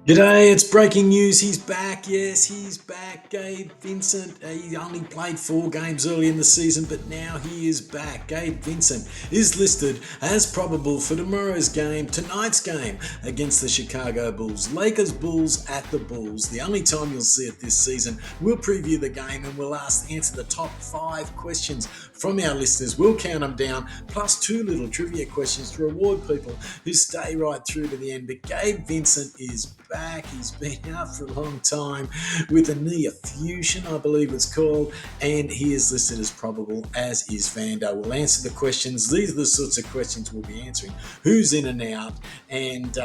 G'day, it's breaking news. He's back. Yes, he's back. Gabe Vincent. He only played 4 games early in the season, but now he is back. Gabe Vincent is listed as probable for tonight's game against the Chicago Bulls. Lakers Bulls at the Bulls. The only time you'll see it this season. We'll preview the game and we'll answer the top 5 questions from our listeners. We'll count them down, plus 2 little trivia questions to reward people who stay right through to the end. But Gabe Vincent is back. He's been out for a long time with a knee effusion, I believe it's called, and he is listed as probable, as is Vando. We'll answer the questions. These are the sorts of questions we'll be answering. Who's in and out? And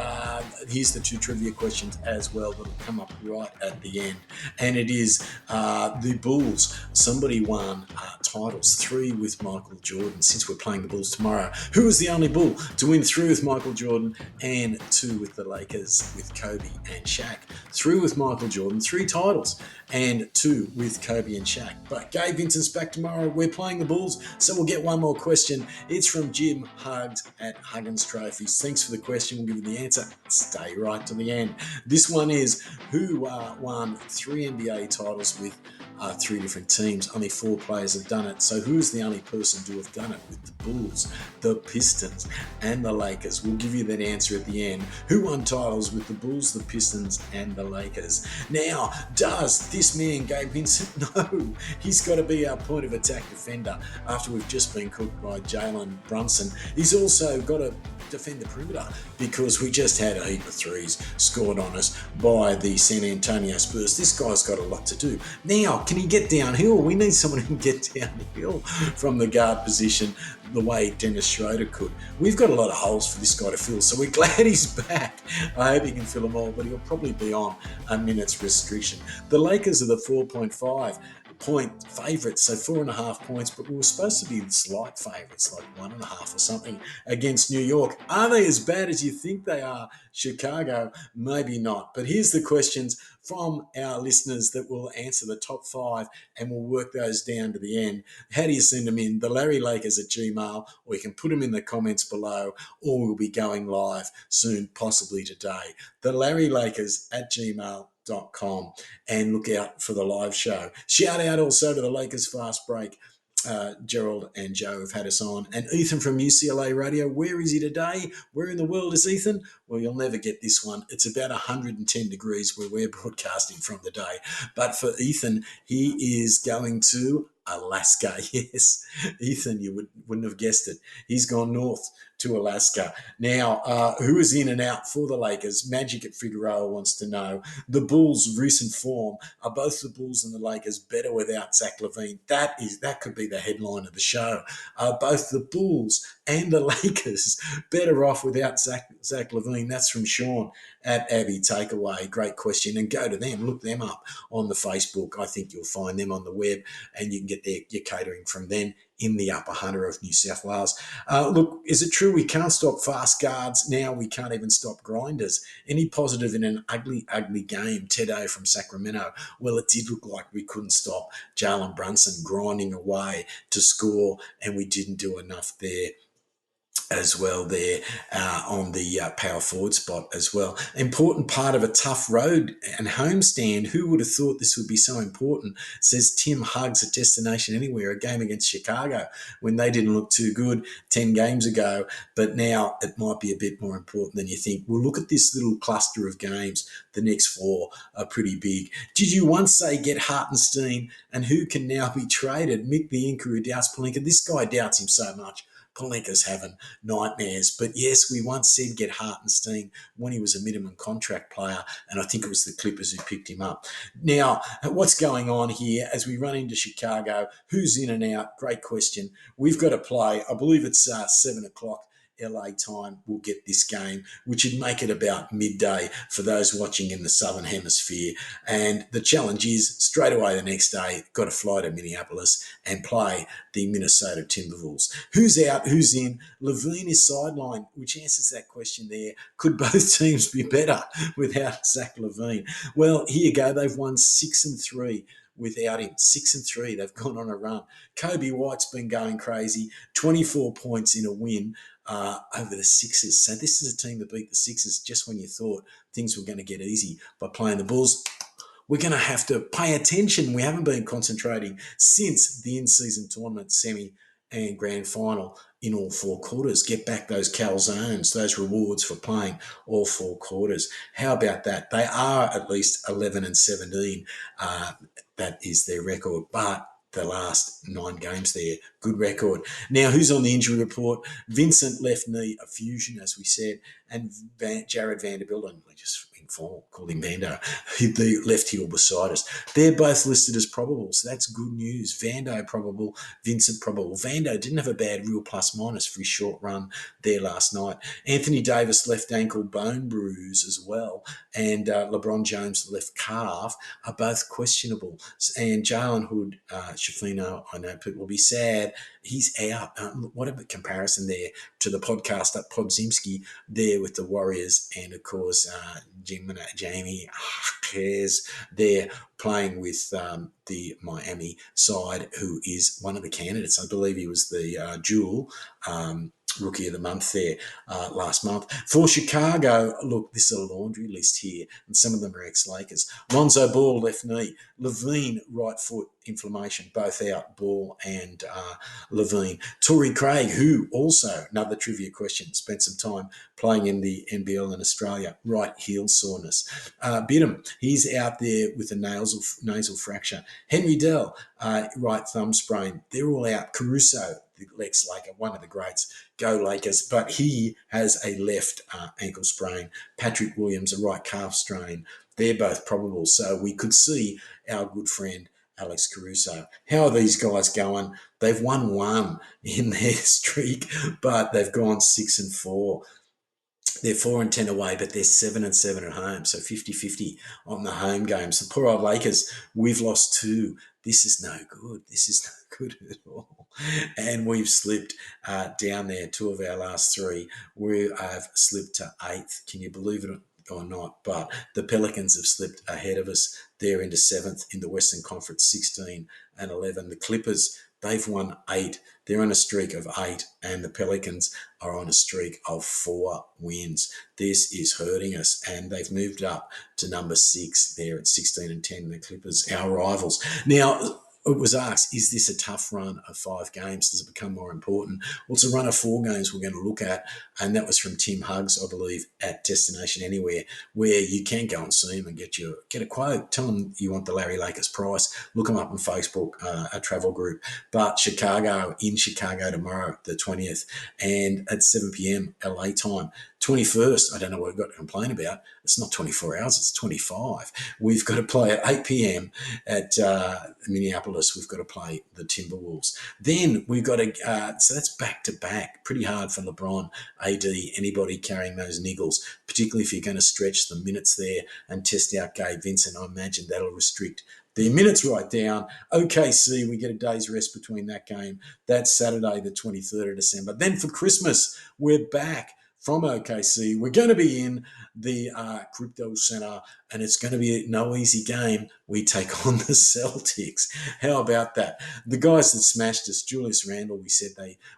here's the 2 trivia questions as well that'll come up right at the end. And it is the Bulls. Somebody won titles, 3 with Michael Jordan, since we're playing the Bulls tomorrow. Who was the only Bull to win 3 with Michael Jordan and 2 with the Lakers with Kobe and Shaq? 3 with Michael Jordan, 3 titles, and 2 with Kobe and Shaq. But Gabe Vincent's back tomorrow. We're playing the Bulls, so we'll get one more question. It's from Jim Hugs at Huggins Trophies. Thanks for the question. We'll give you the answer. Stay right to the end. This one is, who won 3 NBA titles with 3 different teams? Only 4 players have done it. So who is the only person to have done it with the Bulls, the Pistons, and the Lakers? We'll give you that answer at the end. Who won titles with the Bulls, the Pistons, and the Lakers? Now, does this man, Gabe Vincent, no, he's got to be our point of attack defender after we've just been cooked by Jalen Brunson. He's also got to defend the perimeter because we just had a heap of threes scored on us by the San Antonio Spurs. This guy's got a lot to do. Now, can he get downhill? We need someone who can get downhill from the guard position the way Dennis Schroeder could. We've got a lot of holes for this guy to fill, so we're glad he's back. I hope he can fill them all, but he'll probably be on a minute's restriction. The Lakers are the 4.5-point favourites, so 4.5 points, but we were supposed to be the slight favourites, like 1.5 or something, against New York. Are they as bad as you think they are? Chicago, maybe not. But here's the questions from our listeners that will answer the top 5, and we'll work those down to the end. How do you send them in? The Larry Lakers at Gmail, or you can put them in the comments below, or we'll be going live soon, possibly today. The Larry Lakers at gmail.com, and look out for the live show. Shout out also to the Lakers Fast Break. Gerald and Joe have had us on. And Ethan from UCLA Radio, where is he today? Where in the world is Ethan? Well, you'll never get this one. It's about 110 degrees where we're broadcasting from today. But for Ethan, he is going to Alaska. Yes, Ethan, you wouldn't have guessed it. He's gone north to Alaska. Now, who is in and out for the Lakers? Magic at Figueroa wants to know. The Bulls' recent form. Are both the Bulls and the Lakers better without Zach Lavine? That could be the headline of the show. Are both the Bulls and the Lakers better off without Zach Lavine? That's from Sean at Abbey Takeaway. Great question. And go to them. Look them up on the Facebook. I think you'll find them on the web, and you can get your catering from them in the Upper Hunter of New South Wales. Look, is it true we can't stop fast guards? Now we can't even stop grinders. Any positive in an ugly, ugly game? Ted-O from Sacramento. Well, it did look like we couldn't stop Jalen Brunson grinding away to score, and we didn't do enough there as well there on the power forward spot as well. Important part of a tough road and homestand. Who would have thought this would be so important? Says Tim Hugs at Destination Anywhere, a game against Chicago when they didn't look too good 10 games ago, but now it might be a bit more important than you think. We'll look at this little cluster of games. The next 4 are pretty big. Did you once say get Hartenstein, and who can now be traded? Mick the Inca who doubts Palinka. This guy doubts him so much. Palinka's having nightmares. But yes, we once said get Hartenstein when he was a minimum contract player, and I think it was the Clippers who picked him up. Now, what's going on here as we run into Chicago? Who's in and out? Great question. We've got to play. I believe it's 7 o'clock. LA time will get this game, which would make it about midday for those watching in the Southern Hemisphere. And the challenge is straight away the next day, got to fly to Minneapolis and play the Minnesota Timberwolves. Who's out? Who's in? Lavine is sidelined, which answers that question there. Could both teams be better without Zach Lavine? Well, here you go. They've won 6-3 without him. 6-3. They've gone on a run. Kobe White's been going crazy. 24 points in a win over the Sixers. So this is a team that beat the Sixers just when you thought things were going to get easy by playing the Bulls. We're going to have to pay attention. We haven't been concentrating since the in-season tournament semi and grand final in all four quarters. Get back those calzones, those rewards for playing all four quarters. How about that? They are at least 11 and 17. That is their record, but the last 9 games there, good record. Now, who's on the injury report? Vincent, left knee, a fusion, as we said, and Jared Vanderbilt, and we just informal, called him Vando, the left heel beside us. They're both listed as probable, so that's good news. Vando probable, Vincent probable. Vando didn't have a bad real plus minus for his short run there last night. Anthony Davis, left ankle bone bruise as well, and LeBron James, left calf, are both questionable. And Jalen Hood, Shafino, I know people will be sad, he's out. What a comparison there to the podcast up Podzimski there with the Warriors, and of course Jamie Hayes there playing with the Miami side, who is one of the candidates. I believe he was the dual Rookie of the Month there last month. For Chicago, look, this is a laundry list here, and some of them are ex-Lakers. Lonzo Ball, left knee. Lavine, right foot inflammation, both out, Ball and Lavine. Torrey Craig, who also, another trivia question, spent some time playing in the NBL in Australia, right heel soreness. Bidham, he's out there with a nasal fracture. Henry Dell, right thumb sprain. They're all out. Caruso, the Lex Laker, one of the greats, go Lakers, but he has a left ankle sprain. Patrick Williams, a right calf strain. They're both probable, so we could see our good friend Alex Caruso. How are these guys going? They've won 1 in their streak, but they've gone 6-4. They're 4-10 away, but they're 7-7 at home. So 50-50 on the home games. The poor old Lakers, we've lost 2. This is no good. This is no good at all. And we've slipped down there 2 of our last 3. We have slipped to 8th. Can you believe it or not? But the Pelicans have slipped ahead of us. They're into 7th in the Western Conference, 16-11. The Clippers, they've won 8. They're on a streak of 8, and the Pelicans are on a streak of 4 wins. This is hurting us, and they've moved up to number 6 there at 16-10. The Clippers, our rivals. Now, it was asked, is this a tough run of 5 games? Does it become more important? Well, it's a run of 4 games we're going to look at, and that was from Tim Huggs, I believe, at Destination Anywhere, where you can go and see him and get a quote. Tell him you want the Larry Lakers price. Look him up on Facebook, a travel group. But in Chicago tomorrow, the 20th, and at 7 p.m. LA time. 21st, I don't know what I've got to complain about. It's not 24 hours, it's 25. We've got to play at 8 p.m. at Minneapolis. We've got to play the Timberwolves. Then we've got to, so that's back to back. Pretty hard for LeBron, AD, anybody carrying those niggles, particularly if you're going to stretch the minutes there and test out Gabe Vincent. I imagine that'll restrict the minutes right down. OKC, we get a day's rest between that game. That's Saturday, the 23rd of December. Then for Christmas, we're back from OKC. We're going to be in the Crypto Center, and it's going to be no easy game. We take on the Celtics. How about that? The guys that smashed us, Julius Randle, we said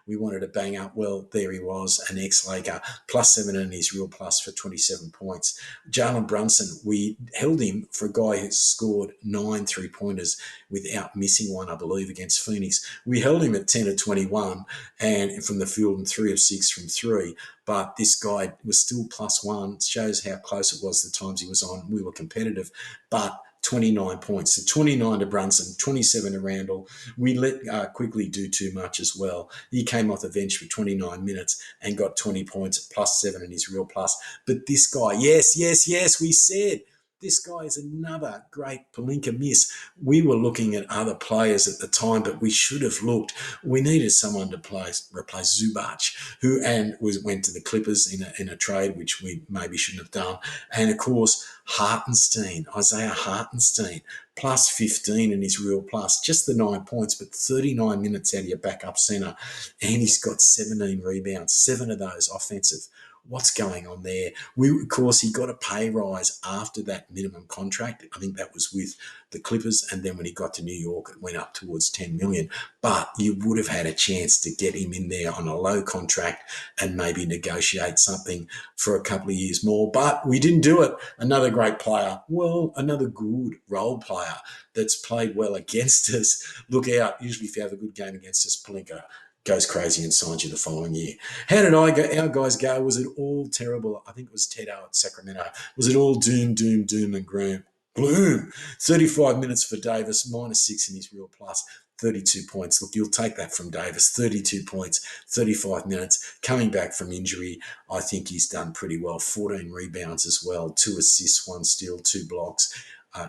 we wanted to bang up. Well, there he was, an ex-Laker, +7 in his real plus for 27 points. Jalen Brunson, we held him for a guy who scored 9 3-pointers without missing one, I believe, against Phoenix. We held him at 10 of 21 and from the field and 3 of 6 from 3. But this guy was still +1. It shows how close it was the times he was on. We were competitive, but 29 points. So 29 to Brunson, 27 to Randall. We let Quickly do too much as well. He came off the bench for 29 minutes and got 20 points, +7 in his real plus. But this guy, yes, we said, this guy is another great Pelinka miss. We were looking at other players at the time, but we should have looked. We needed someone to replace Zubac, who went to the Clippers in a trade, which we maybe shouldn't have done. And of course, Isaiah Hartenstein, +15 in his real plus, just the 9 points, but 39 minutes out of your backup centre, and he's got 17 rebounds, 7 of those offensive. What's going on there? Of course, he got a pay rise after that minimum contract. I think that was with the Clippers, and then when he got to New York, it went up towards 10 million. But you would have had a chance to get him in there on a low contract and maybe negotiate something for a couple of years more. But we didn't do it. Another great player. Well, another good role player that's played well against us. Look out. Usually if you have a good game against us, Palinka goes crazy and signs you the following year. How did our guys go? Was it all terrible? I think it was Ted at Sacramento. Was it all doom and gloom? 35 minutes for Davis, -6 in his real plus. 32 points. Look, you'll take that from Davis. 32 points, 35 minutes. Coming back from injury, I think he's done pretty well. 14 rebounds as well, 2 assists, 1 steal, 2 blocks.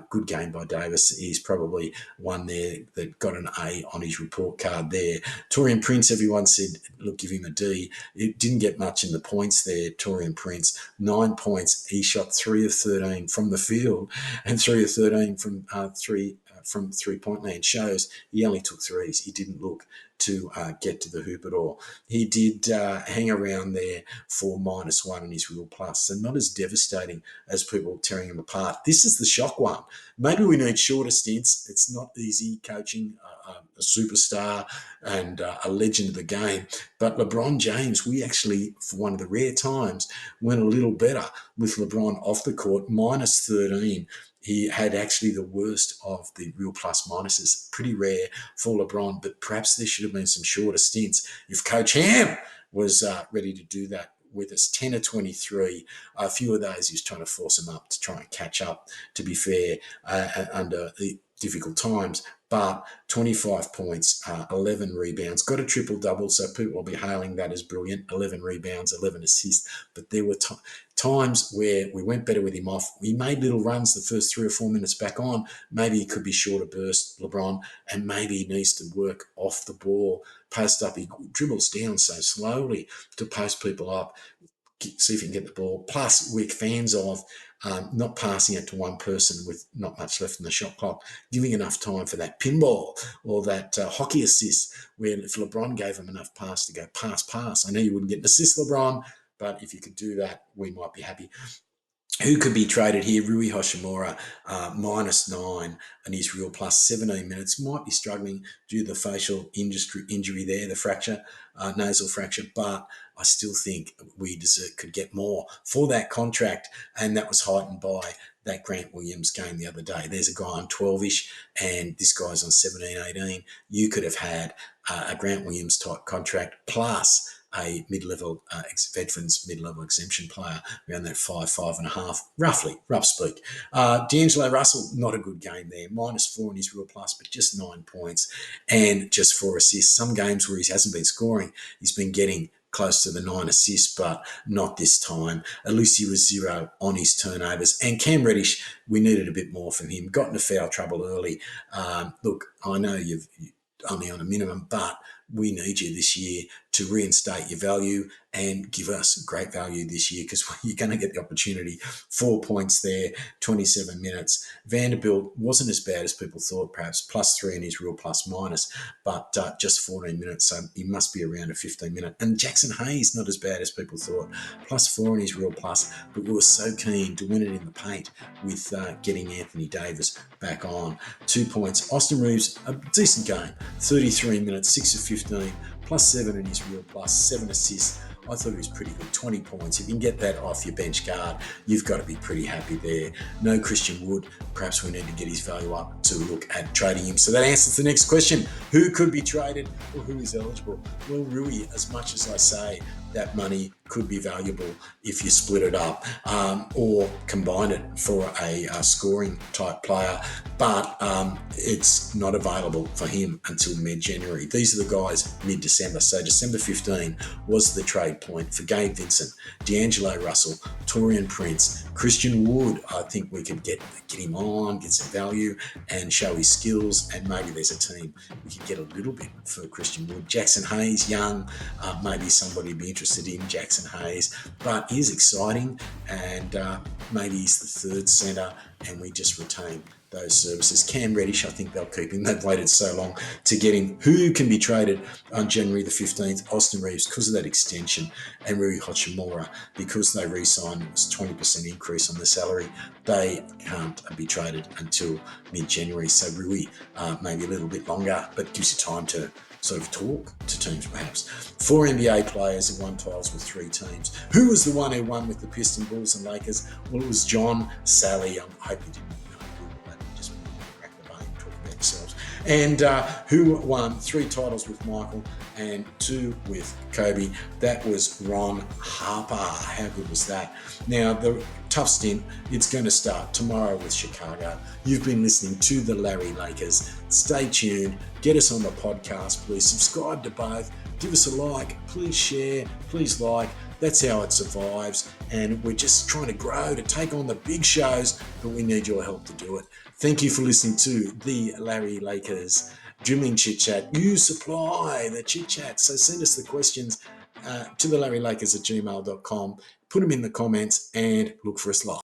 Good game by Davis. He's probably one there that got an A on his report card there. Torian Prince, everyone said, look, give him a D. It didn't get much in the points there, Torian Prince. 9 points. He shot 3 of 13 from the field and 3 of 13 from three-point land. Shows he only took threes. He didn't look to get to the hoop at all. He did hang around there for -1 in his real plus, so not as devastating as people tearing him apart. This is the shock one. Maybe we need shorter stints. It's not easy coaching a superstar and a legend of the game. But LeBron James, we actually, for one of the rare times, went a little better with LeBron off the court, -13. He had actually the worst of the real plus minuses. Pretty rare for LeBron, but perhaps there should have been some shorter stints if Coach Ham was ready to do that with us. 10 of 23. A few of those he was trying to force him up to try and catch up, to be fair, under the difficult times. But 25 points, 11 rebounds, got a triple-double, so people will be hailing that as brilliant. 11 rebounds, 11 assists. But there were times where we went better with him off. We made little runs the first 3 or 4 minutes back on. Maybe he could be shorter burst, LeBron, and maybe he needs to work off the ball, post up. He dribbles down so slowly to post people up, see if you can get the ball. Plus, we're fans of not passing it to one person with not much left in the shot clock, giving enough time for that pinball or that hockey assist, where if LeBron gave him enough pass to go pass. I know you wouldn't get an assist, LeBron, but if you could do that, we might be happy. Who could be traded here? Rui Hachimura, -9, and his real plus 17 minutes. Might be struggling due to the facial injury there, the fracture, nasal fracture, but I still think we could get more for that contract, and that was heightened by that Grant Williams game the other day. There's a guy on 12-ish, and this guy's on 17, 18. You could have had a Grant Williams type contract plus a mid-level veterans mid-level exemption player around that 5.5, roughly, rough speak. D'Angelo Russell, not a good game there. -4 in his real plus, but just 9 points and just 4 assists. Some games where he hasn't been scoring, he's been getting close to the 9 assists, but not this time. At least he was 0 on his turnovers. And Cam Reddish, we needed a bit more from him. Got into foul trouble early. Look, I know you've only on a minimum, but we need you this year to reinstate your value and give us great value this year, because you're going to get the opportunity. 4 points there, 27 minutes. Vanderbilt wasn't as bad as people thought, perhaps +3 in his real plus minus, but just 14 minutes, so he must be around a 15-minute. And Jackson Hayes, not as bad as people thought, +4 in his real plus, but we were so keen to win it in the paint with getting Anthony Davis back on. 2 points. Austin Reeves, a decent game, 33 minutes, 6 of 15, +7 in his real plus, 7 assists. I thought it was pretty good, 20 points. If you can get that off your bench guard, you've got to be pretty happy there. No Christian Wood. Perhaps we need to get his value up to look at trading him. So that answers the next question. Who could be traded or who is eligible? Well, Rui, as much as I say that money could be valuable if you split it up or combine it for a scoring type player, but it's not available for him until mid-January. These are the guys mid-December. So December 15 was the trade point for Gabe Vincent, D'Angelo Russell, Torian Prince, Christian Wood. I think we could get him on, get some value and show his skills, and maybe there's a team we could get a little bit for Christian Wood. Jackson Hayes, young, maybe somebody would be interested in Jackson Hayes, but he's exciting, and maybe he's the third centre, and we just retain those services. Cam Reddish, I think they'll keep him. They've waited so long to get him. Who can be traded on January the 15th? Austin Reeves, because of that extension, and Rui Hachimura, because they re-signed, it was 20% increase on the salary. They can't be traded until mid-January. So Rui, maybe a little bit longer, but gives you time to sort of talk to teams perhaps. 4 NBA players who won titles with 3 teams. Who was the one who won with the Pistons, Bulls and Lakers? Well, it was John Sally. I hope you didn't Google that. Just crack the brain, talk about yourselves. And who won 3 titles with Michael and 2 with Kobe? That was Ron Harper. How good was that? Now, the tough stint, it's going to start tomorrow with Chicago. You've been listening to the Larry Lakers. Stay tuned. Get us on the podcast, please. Subscribe to both. Give us a like. Please share. Please like. That's how it survives. And we're just trying to grow to take on the big shows, but we need your help to do it. Thank you for listening to the Larry Lakers Dribbling Chit Chat. You supply the chit chat. So send us the questions to the LarryLakers@gmail.com. Put them in the comments and look for us live.